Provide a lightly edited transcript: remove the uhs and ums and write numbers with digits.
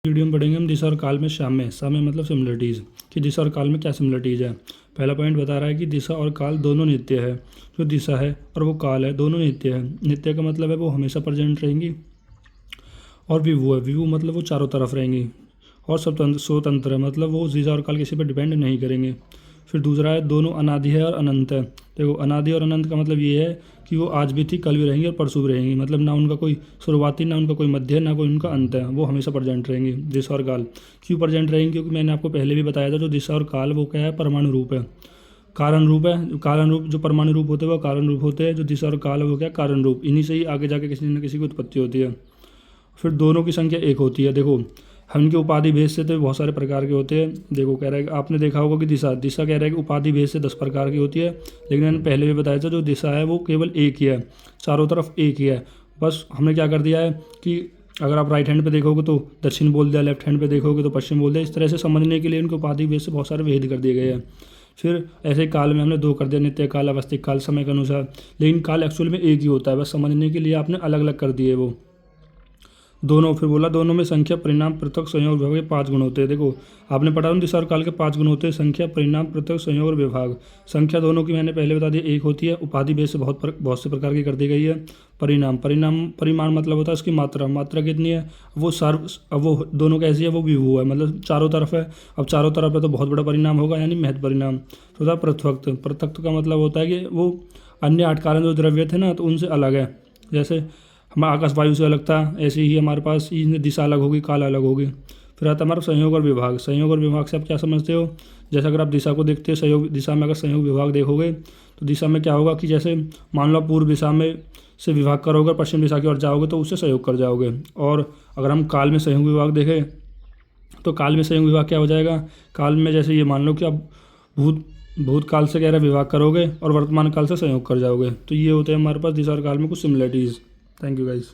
Video में पढ़ेंगे हम दिशा और काल में साम्य मतलब सिमिलरिटीज़ कि दिशा और काल में क्या सिमिलरिटीज़ है। पहला पॉइंट बता रहा है कि दिशा और काल दोनों नित्य है। जो दिशा है और वो काल है दोनों नित्य है। नित्य का मतलब है वो हमेशा प्रेजेंट रहेंगी। और विभु है, विभु मतलब वो चारों तरफ रहेंगी। और स्वतंत्र है मतलब वो दिशा और काल किसी पर डिपेंड नहीं करेंगे। फिर दूसरा है दोनों अनादि है और अनंत है। देखो अनादि और अनंत का मतलब ये है कि वो आज भी थी, कल भी रहेंगी और परसों भी रहेंगी। मतलब ना उनका कोई शुरुआती, ना उनका कोई मध्य, ना कोई उनका अंत है। वो हमेशा प्रेजेंट रहेंगी दिशा और काल। क्यों प्रेजेंट रहेंगी? क्योंकि मैंने आपको पहले भी बताया था जो दिशा और काल वो क्या है, परमाणु रूप है, कारण रूप है। कारण रूप जो परमाणु रूप होते हैं वो कारण रूप होते हैं। जो दिशा और काल है वो क्या है, कारण रूप। इन्हीं से ही आगे जाके किसी न किसी की उत्पत्ति होती है। फिर दोनों की संख्या एक होती है। देखो हम इनके उपाधि भेद से तो बहुत सारे प्रकार के होते हैं। देखो कह रहा है कि आपने देखा होगा कि दिशा दिशा कह रहा है कि उपाधि भेद से 10 प्रकार की होती है। लेकिन मैंने पहले भी बताया था जो दिशा है वो केवल एक ही है, चारों तरफ एक ही है। बस हमने क्या कर दिया है कि अगर आप राइट हैंड पे देखोगे तो दक्षिण बोल दिया, लेफ्ट हैंड पे देखोगे तो पश्चिम बोल दिया। इस तरह से समझने के लिए इनके उपाधि भेद से बहुत सारे भेद कर दिए गए हैं। फिर ऐसे ही काल में हमने दो कर दिया, नित्य काल, अवस्थिक काल, समय के अनुसार। लेकिन काल एक्चुअल में एक ही होता है, बस समझने के लिए आपने अलग अलग कर दिए वो दोनों। फिर बोला दोनों में संख्या, परिणाम, पृथक, संयोग और विभाग के 5 गुण होते हैं। देखो आपने पढ़ा ना दिशा और काल के 5 गुण होते हैं, संख्या, परिणाम, पृथक, संयोग और विभाग। संख्या दोनों की मैंने पहले बता दी एक होती है, उपाधि भेद से बहुत से प्रकार की कर दी गई है। परिमाण मतलब होता है उसकी मात्रा, मात्रा कितनी है वो अब वो दोनों कैसी है, वो विभु है मतलब चारों तरफ है। अब चारों तरफ है तो बहुत बड़ा परिणाम होगा यानी महत्व परिणाम। तो होता है पृथक। पृथक का मतलब होता है कि वो अन्य 8 कारण जो द्रव्य थे ना तो उनसे अलग है। जैसे हम आकाश वायु से अलग था, ऐसे ही हमारे पास दिशा अलग होगी, काल अलग होगी। फिर आता है हमारा संयोग और विभाग। संयोग और विभाग से आप क्या समझते हो? जैसे अगर आप दिशा को देखते हो, संयोग दिशा में अगर संयोग विभाग देखोगे तो दिशा में क्या होगा कि जैसे मान लो पूर्व दिशा में से विभाग करोगे, पश्चिम दिशा की ओर जाओगे तो उससे सहयोग कर जाओगे। और अगर हम काल में संयोग विभाग देखें तो काल में संयोग विभाग क्या हो जाएगा? काल में जैसे ये मान लो कि आप भूतकाल से कह रहे विभाग करोगे और वर्तमान काल से संयोग कर जाओगे। तो ये होते हैं हमारे पास दिशा और काल में कुछ सिमिलरिटीज़। Thank you guys.